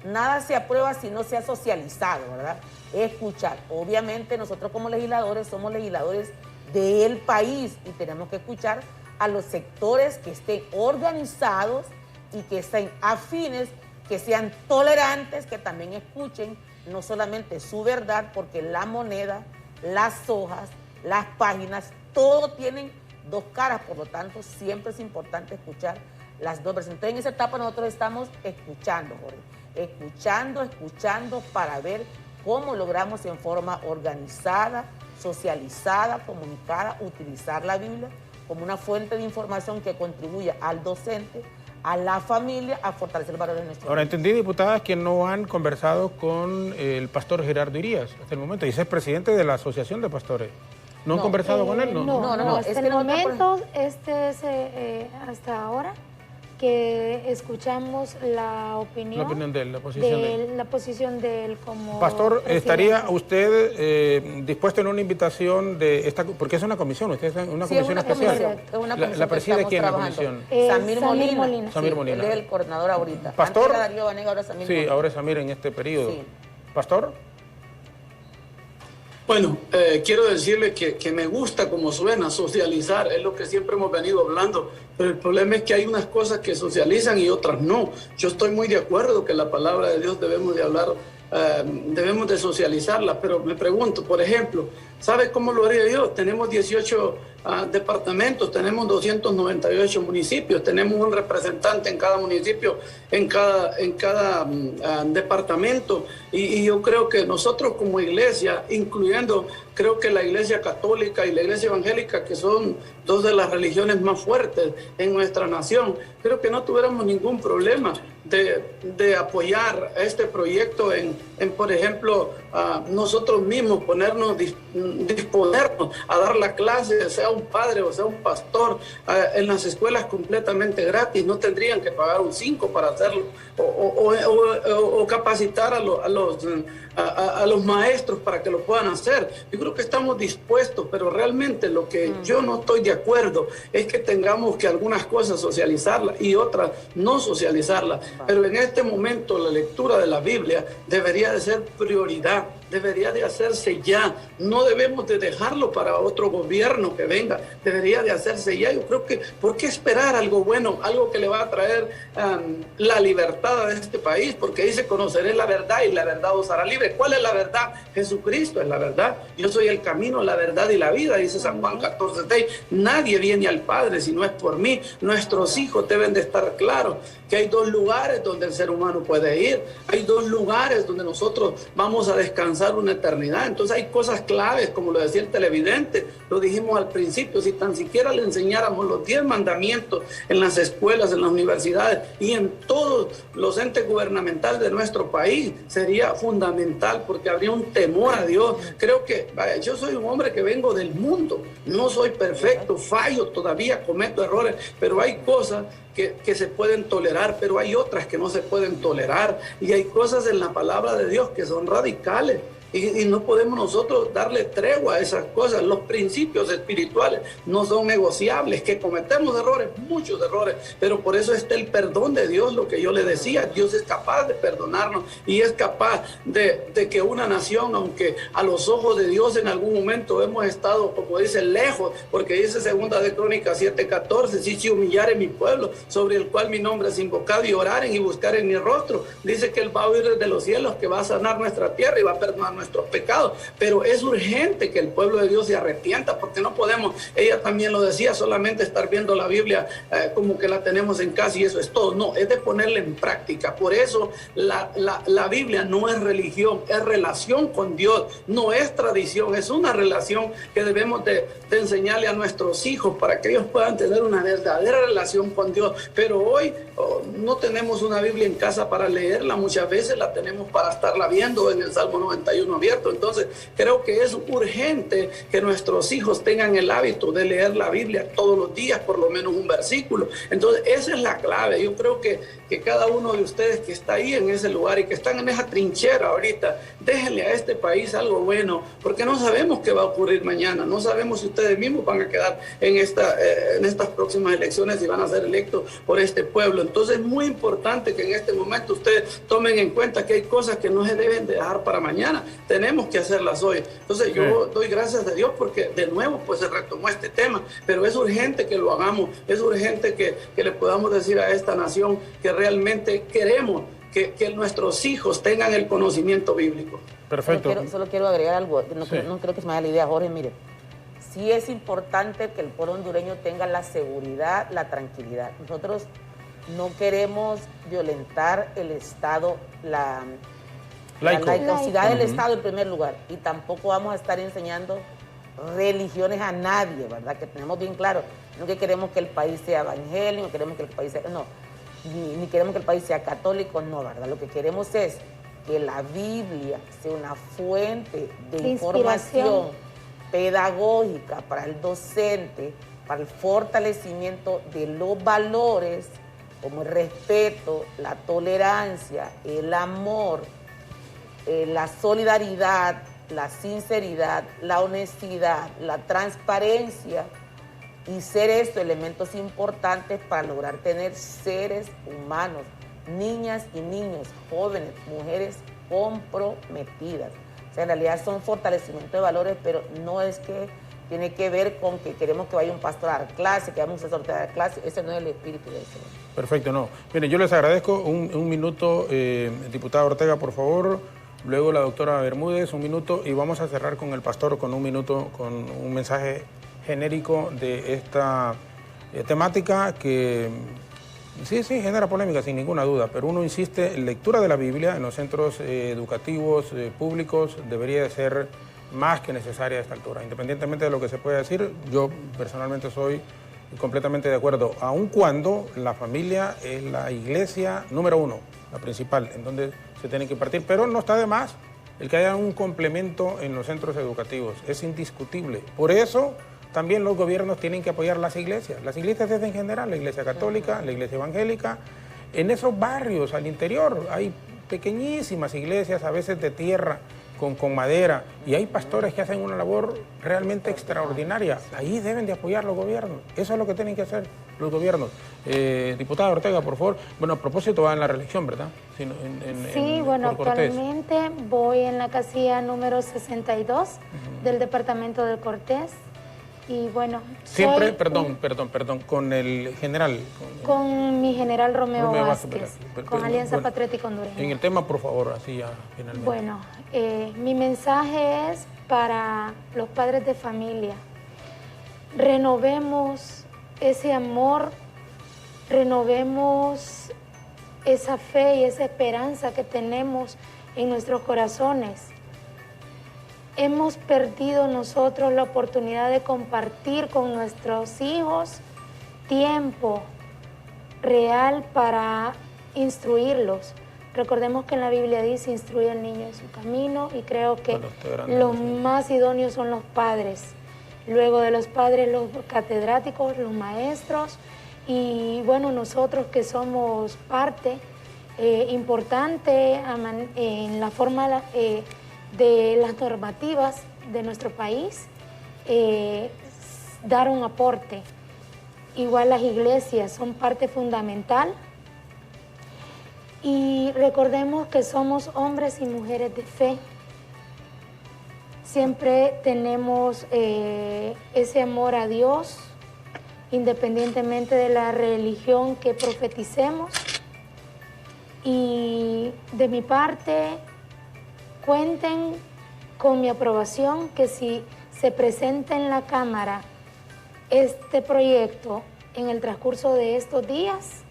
Nada se aprueba si no se ha socializado, ¿verdad? Escuchar. Obviamente nosotros como legisladores somos legisladores del país y tenemos que escuchar a los sectores que estén organizados y que estén afines, que sean tolerantes, que también escuchen no solamente su verdad, porque la moneda, las hojas, las páginas, todo tienen dos caras, por lo tanto siempre es importante escuchar las dos versiones. Entonces en esa etapa nosotros estamos escuchando, Jorge. Escuchando para ver cómo logramos en forma organizada, socializada, comunicada, utilizar la Biblia como una fuente de información que contribuya al docente, a la familia, a fortalecer el valor de nuestro país. Ahora, entendí, diputadas, que no han conversado con el pastor Gerardo Irías hasta el momento, y ese es presidente de la Asociación de Pastores. ¿No han conversado con él? No, hasta el momento, hasta ahora, que escuchamos la opinión de él, la posición de él. La posición de él como Pastor, presidente. ¿estaría usted dispuesto en una invitación de esta, porque es una comisión, usted es una comisión especial? Es una comisión. ¿La preside quién la comisión? Samir Molina. Samir Molina. Él es el coordinador ahorita. Pastor. Antes era Darío Vanegas, ahora Samir Molina. Sí, ahora es Samir en este periodo. Sí. Pastor. Bueno, quiero decirle que me gusta como suena socializar, es lo que siempre hemos venido hablando, pero el problema es que hay unas cosas que socializan y otras no. Yo estoy muy de acuerdo que la palabra de Dios debemos de hablar, debemos de socializarla, pero me pregunto, por ejemplo, ¿sabe cómo lo haría yo? Tenemos 18 departamentos, tenemos 298 municipios, tenemos un representante en cada municipio, en cada departamento, y yo creo que nosotros como iglesia, incluyendo creo que la iglesia católica y la iglesia evangélica, que son dos de las religiones más fuertes en nuestra nación, creo que no tuviéramos ningún problema de apoyar este proyecto en por ejemplo, nosotros mismos disponernos a dar la clase, sea un padre o sea un pastor, en las escuelas completamente gratis, no tendrían que pagar un 5 para hacerlo, o capacitar a los maestros para que lo puedan hacer. Yo creo que estamos dispuestos, pero realmente lo que yo no estoy de acuerdo es que tengamos que algunas cosas socializarlas y otras no socializarlas. Pero en este momento la lectura de la Biblia debería de ser prioridad, debería de hacerse ya. No debemos de dejarlo para otro gobierno que venga, debería de hacerse ya. Yo creo que, ¿por qué esperar algo bueno, algo que le va a traer la libertad a este país? Porque dice, conoceré la verdad y la verdad os hará libre. ¿Cuál es la verdad? Jesucristo es la verdad. Yo soy el camino, la verdad y la vida, dice San Juan 14:6. Nadie viene al Padre si no es por mí. Nuestros hijos deben de estar claros que hay dos lugares donde el ser humano puede ir. Hay dos lugares donde nosotros vamos a descansar una eternidad. Entonces hay cosas claves, como lo decía el televidente, lo dijimos al principio, si tan siquiera le enseñáramos los 10 mandamientos en las escuelas, en las universidades y en todos los entes gubernamentales de nuestro país, sería fundamental, porque habría un temor a Dios. Creo que, vaya, yo soy un hombre que vengo del mundo, no soy perfecto, fallo todavía, cometo errores, pero hay cosas que se pueden tolerar, pero hay otras que no se pueden tolerar, y hay cosas en la palabra de Dios que son radicales. Y no podemos nosotros darle tregua a esas cosas. Los principios espirituales no son negociables, que cometemos errores, muchos errores, pero por eso está el perdón de Dios, lo que yo le decía. Dios es capaz de perdonarnos y es capaz de que una nación, aunque a los ojos de Dios en algún momento hemos estado, como dice, lejos, porque dice 2 de Crónicas 7:14, si humillare mi pueblo, sobre el cual mi nombre es invocado, y oraren y buscaren mi rostro, dice que Él va a oír desde los cielos, que va a sanar nuestra tierra y va a perdonar nuestros pecados. Pero es urgente que el pueblo de Dios se arrepienta, porque no podemos, ella también lo decía, solamente estar viendo la Biblia como que la tenemos en casa y eso es todo. No, es de ponerla en práctica. Por eso la Biblia no es religión, es relación con Dios, no es tradición, es una relación que debemos de enseñarle a nuestros hijos para que ellos puedan tener una verdadera relación con Dios. Pero hoy no tenemos una Biblia en casa para leerla, muchas veces la tenemos para estarla viendo en el Salmo 91 abierto. Entonces creo que es urgente que nuestros hijos tengan el hábito de leer la Biblia todos los días, por lo menos un versículo. Entonces esa es la clave. Yo creo que cada uno de ustedes que está ahí en ese lugar y que están en esa trinchera ahorita, déjenle a este país algo bueno, porque no sabemos qué va a ocurrir mañana, no sabemos si ustedes mismos van a quedar en estas próximas elecciones y van a ser electos por este pueblo. Entonces es muy importante que en este momento ustedes tomen en cuenta que hay cosas que no se deben de dejar para mañana, tenemos que hacerlas hoy. Entonces yo doy gracias a Dios porque de nuevo pues se retomó este tema, pero es urgente que lo hagamos, es urgente que le podamos decir a esta nación que realmente queremos que nuestros hijos tengan el conocimiento bíblico. Perfecto. Solo quiero agregar algo, no creo que se me vaya la idea, Jorge. Mire, sí es importante que el pueblo hondureño tenga la seguridad, la tranquilidad. Nosotros no queremos violentar el Estado, la laicidad del Estado en primer lugar, y tampoco vamos a estar enseñando religiones a nadie, ¿verdad? Que tenemos bien claro, no que queremos que el país sea evangélico, queremos que el país sea, no, ni queremos que el país sea católico, no, ¿verdad? Lo que queremos es que la Biblia sea una fuente de información pedagógica para el docente, para el fortalecimiento de los valores como el respeto, la tolerancia, el amor, la solidaridad, la sinceridad, la honestidad, la transparencia, y ser estos elementos importantes para lograr tener seres humanos, niñas y niños, jóvenes, mujeres comprometidas. O sea, en realidad son fortalecimiento de valores, pero no es que tiene que ver con que queremos que vaya un pastor a dar clase, que vamos a sortear a dar clase. Ese no es el espíritu de eso. Perfecto, no. Miren, yo les agradezco un minuto, diputada Ortega, por favor. Luego la doctora Bermúdez, un minuto, y vamos a cerrar con el pastor con un minuto, con un mensaje genérico de esta temática que sí genera polémica sin ninguna duda, pero uno insiste, lectura de la Biblia en los centros educativos públicos debería de ser más que necesaria a esta altura. Independientemente de lo que se pueda decir, yo personalmente soy completamente de acuerdo, aun cuando la familia es la iglesia número uno, la principal, en donde se tiene que partir, pero no está de más el que haya un complemento en los centros educativos, es indiscutible. Por eso también los gobiernos tienen que apoyar las iglesias es en general, la iglesia católica, la iglesia evangélica. En esos barrios al interior hay pequeñísimas iglesias, a veces de tierra, con madera, y hay pastores que hacen una labor realmente extraordinaria. Ahí deben de apoyar los gobiernos, eso es lo que tienen que hacer. los gobiernos. Diputada Ortega, por favor. Bueno, a propósito, va en la reelección, ¿verdad? Sí, bueno, actualmente voy en la casilla número 62 del departamento de Cortés. Y bueno, siempre, perdón, con el general. Con mi general Romeo Vázquez, con Alianza Patriótica Hondureña. En el tema, por favor, así ya finalmente. Bueno, mi mensaje es para los padres de familia. Renovemos ese amor, renovemos esa fe y esa esperanza que tenemos en nuestros corazones. Hemos perdido nosotros la oportunidad de compartir con nuestros hijos tiempo real para instruirlos. Recordemos que en la Biblia dice, instruye al niño en su camino, y creo que los más idóneos son los padres. Luego de los padres, los catedráticos, los maestros, y bueno, nosotros que somos parte importante en la forma de las normativas de nuestro país, dar un aporte. Igual las iglesias son parte fundamental, y recordemos que somos hombres y mujeres de fe. Siempre tenemos ese amor a Dios, independientemente de la religión que profeticemos. Y de mi parte, cuenten con mi aprobación, que si se presenta en la Cámara este proyecto en el transcurso de estos días,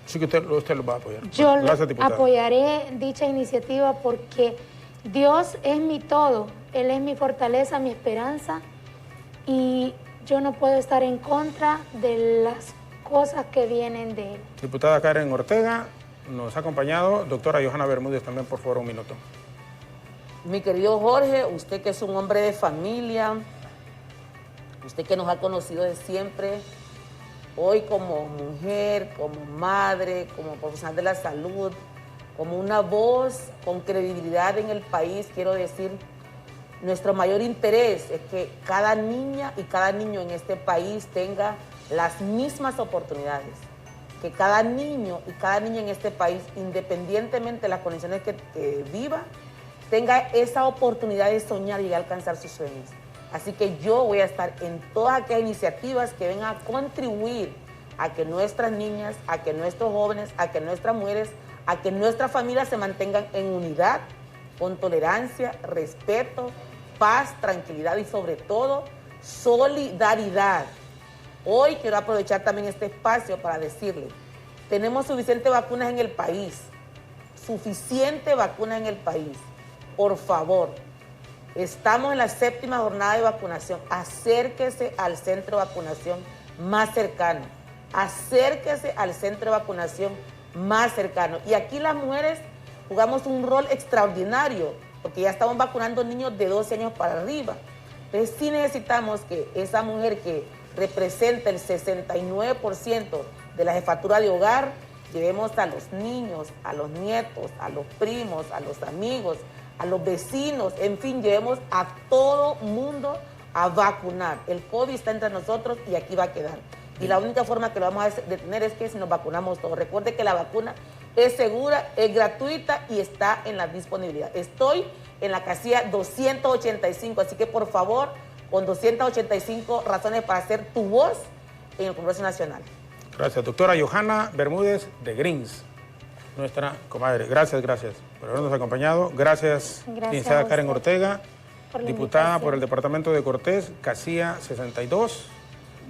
sí, que usted lo va a apoyar. Yo apoyaré dicha iniciativa, porque Dios es mi todo, Él es mi fortaleza, mi esperanza, y yo no puedo estar en contra de las cosas que vienen de Él. Diputada Karen Ortega, nos ha acompañado. Doctora Johanna Bermúdez, también, por favor, un minuto. Mi querido Jorge, usted que es un hombre de familia, usted que nos ha conocido de siempre, hoy como mujer, como madre, como profesional de la salud, como una voz con credibilidad en el país, quiero decir, nuestro mayor interés es que cada niña y cada niño en este país tenga las mismas oportunidades. Que cada niño y cada niña en este país, independientemente de las condiciones que viva, tenga esa oportunidad de soñar y alcanzar sus sueños. Así que yo voy a estar en todas aquellas iniciativas que vengan a contribuir a que nuestras niñas, a que nuestros jóvenes, a que nuestras mujeres, a que nuestras familias se mantengan en unidad, con tolerancia, respeto, paz, tranquilidad y sobre todo solidaridad. Hoy quiero aprovechar también este espacio para decirle, tenemos suficientes vacunas en el país, suficiente vacuna en el país. Por favor, estamos en la 7ª jornada de vacunación. Acérquese al centro de vacunación más cercano. Acérquese al centro de vacunación más cercano. Y aquí las mujeres jugamos un rol extraordinario, porque ya estamos vacunando niños de 12 años para arriba. Entonces sí necesitamos que esa mujer que representa el 69% de la jefatura de hogar, llevemos a los niños, a los nietos, a los primos, a los amigos, a los vecinos, en fin, llevemos a todo mundo a vacunar. El COVID está entre nosotros y aquí va a quedar. Y la única forma que lo vamos a detener es que si nos vacunamos todos. Recuerde que la vacuna es segura, es gratuita y está en la disponibilidad. Estoy en la casilla 285, así que por favor, con 285 razones para hacer tu voz en el Congreso Nacional. Gracias, doctora Johanna Bermúdez de Greens, nuestra comadre. Gracias por habernos acompañado. Gracias licenciada Karen Ortega, diputada por el departamento de Cortés, casilla 62.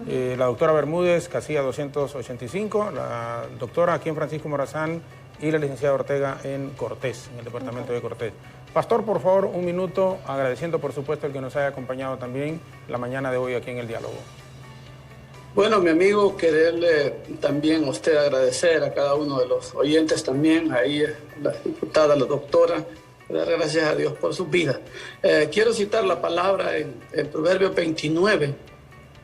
La doctora Bermúdez, casilla 285. La doctora aquí en Francisco Morazán y la licenciada Ortega en Cortés, en el departamento de Cortés. Pastor, por favor, un minuto, agradeciendo por supuesto el que nos haya acompañado también la mañana de hoy aquí en el diálogo. Bueno, mi amigo, quererle también a usted agradecer a cada uno de los oyentes también, ahí la diputada, la doctora, dar gracias a Dios por sus vidas. Quiero citar la palabra en Proverbios 29.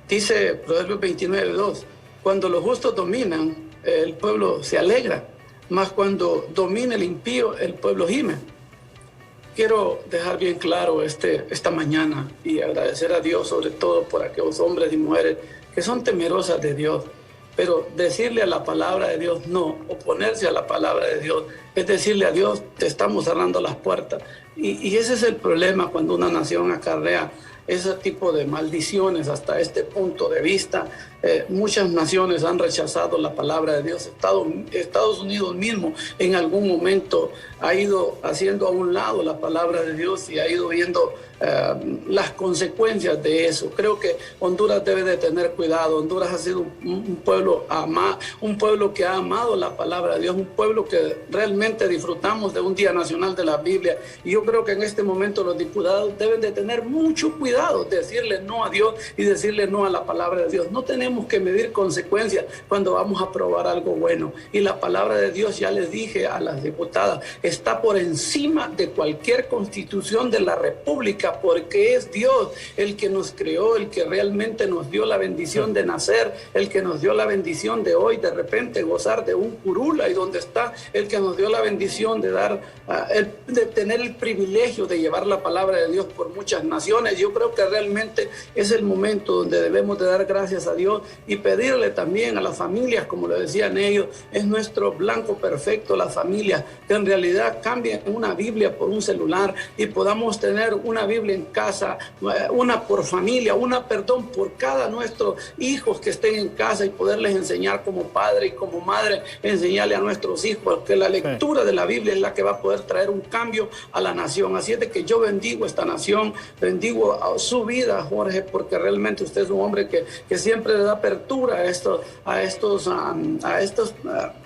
Dice Proverbios 29:2, cuando los justos dominan, el pueblo se alegra, mas cuando domina el impío, el pueblo gime. Quiero dejar bien claro esta mañana y agradecer a Dios sobre todo por aquellos hombres y mujeres que son temerosas de Dios, pero decirle a la palabra de Dios no, oponerse a la palabra de Dios, es decirle a Dios, te estamos cerrando las puertas. Y ese es el problema cuando una nación acarrea ese tipo de maldiciones hasta este punto de vista. Muchas naciones han rechazado la palabra de Dios. Estados Unidos mismo en algún momento ha ido haciendo a un lado la palabra de Dios y ha ido viendo las consecuencias de eso. Creo que Honduras debe de tener cuidado. Honduras ha sido un pueblo un pueblo que ha amado la palabra de Dios, un pueblo que realmente disfrutamos de un Día Nacional de la Biblia. Y yo creo que en este momento los diputados deben de tener mucho cuidado, decirle no a Dios y decirle no a la palabra de Dios. No tenemos que medir consecuencias cuando vamos a aprobar algo bueno. Y la palabra de Dios, ya les dije a las diputadas, está por encima de cualquier constitución de la República, porque es Dios el que nos creó, el que realmente nos dio la bendición de nacer, el que nos dio la bendición de hoy de repente gozar de un curula, y donde está el que nos dio la bendición de de tener el privilegio de llevar la palabra de Dios por muchas naciones. Yo creo que realmente es el momento donde debemos de dar gracias a Dios y pedirle también a las familias, como lo decían ellos, es nuestro blanco perfecto, las familias, que en realidad cambien una Biblia por un celular y podamos tener una Biblia en casa, una por familia, por cada nuestros hijos que estén en casa, y poderles enseñar como padre y como madre, enseñarle a nuestros hijos que la lectura de la Biblia es la que va a poder traer un cambio a la nación. Así es de que yo bendigo esta nación, bendigo a su vida, Jorge, porque realmente usted es un hombre que siempre le da apertura a estos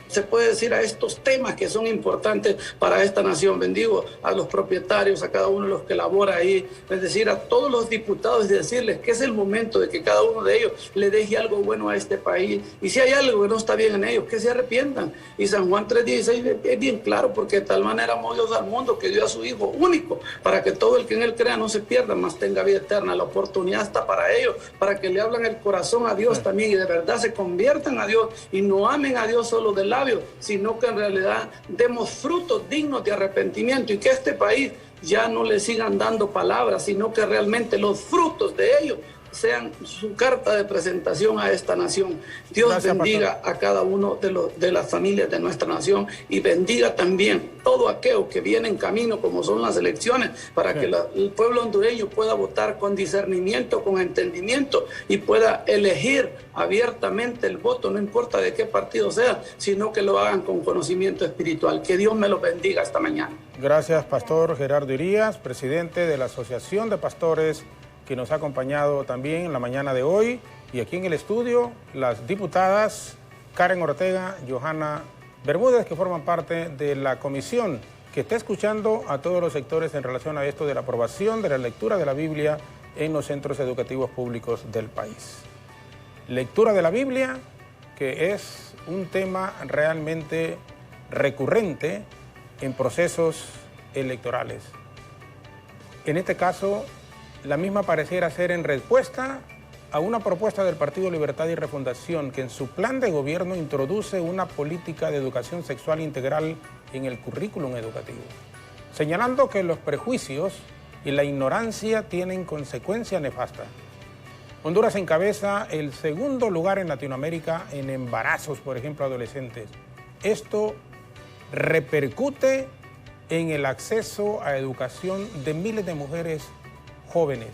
se puede decir, a estos temas que son importantes para esta nación. Bendigo a los propietarios, a cada uno de los que labora ahí, es decir, a todos los diputados, y decirles que es el momento de que cada uno de ellos le deje algo bueno a este país, y si hay algo que no está bien en ellos, que se arrepientan. Y San Juan 3:16 es bien claro, porque de tal manera amó Dios al mundo que dio a su Hijo único, para que todo el que en él crea no se pierda, mas tenga vida eterna. La oportunidad está para ellos, para que le hablan el corazón a Dios también, y de verdad se conviertan a Dios, y no amen a Dios solo del lado, sino que en realidad demos frutos dignos de arrepentimiento, y que este país ya no le sigan dando palabras, sino que realmente los frutos de ellos sean su carta de presentación a esta nación. Dios Gracias, bendiga pastor. A cada uno de las familias de nuestra nación, y bendiga también todo aquello que viene en camino, como son las elecciones, para que el pueblo hondureño pueda votar con discernimiento, con entendimiento, y pueda elegir abiertamente el voto, no importa de qué partido sea, sino que lo hagan con conocimiento espiritual. Que Dios me lo bendiga esta mañana. Gracias, Pastor Gerardo Irías, presidente de la Asociación de Pastores, que nos ha acompañado también en la mañana de hoy. Y aquí en el estudio, las diputadas Karen Ortega, Johanna Bermúdez, que forman parte de la comisión que está escuchando a todos los sectores en relación a esto de la aprobación de la lectura de la Biblia en los centros educativos públicos del país. Lectura de la Biblia, que es un tema realmente recurrente en procesos electorales. En este caso, la misma pareciera ser en respuesta a una propuesta del Partido Libertad y Refundación, que en su plan de gobierno introduce una política de educación sexual integral en el currículum educativo, señalando que los prejuicios y la ignorancia tienen consecuencias nefastas. Honduras encabeza el segundo lugar en Latinoamérica en embarazos, por ejemplo, adolescentes. Esto repercute en el acceso a educación de miles de mujeres jóvenes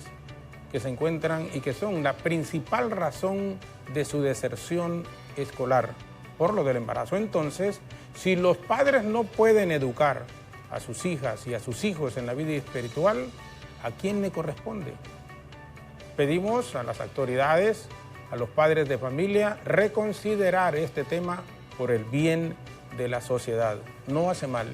que se encuentran y que son la principal razón de su deserción escolar por lo del embarazo. Entonces, si los padres no pueden educar a sus hijas y a sus hijos en la vida espiritual, ¿a quién le corresponde? Pedimos a las autoridades, a los padres de familia, reconsiderar este tema por el bien de la sociedad. No hace mal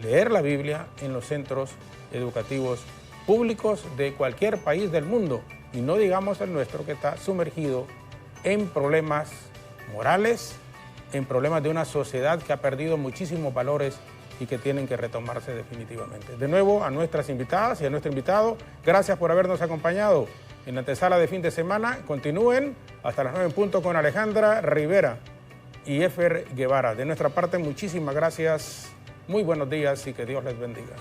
leer la Biblia en los centros educativos públicos de cualquier país del mundo, y no digamos el nuestro, que está sumergido en problemas morales, en problemas de una sociedad que ha perdido muchísimos valores y que tienen que retomarse definitivamente. De nuevo, a nuestras invitadas y a nuestro invitado, gracias por habernos acompañado en la antesala de fin de semana. Continúen hasta las 9 en punto con Alejandra Rivera y Efer Guevara. De nuestra parte, muchísimas gracias, muy buenos días y que Dios les bendiga.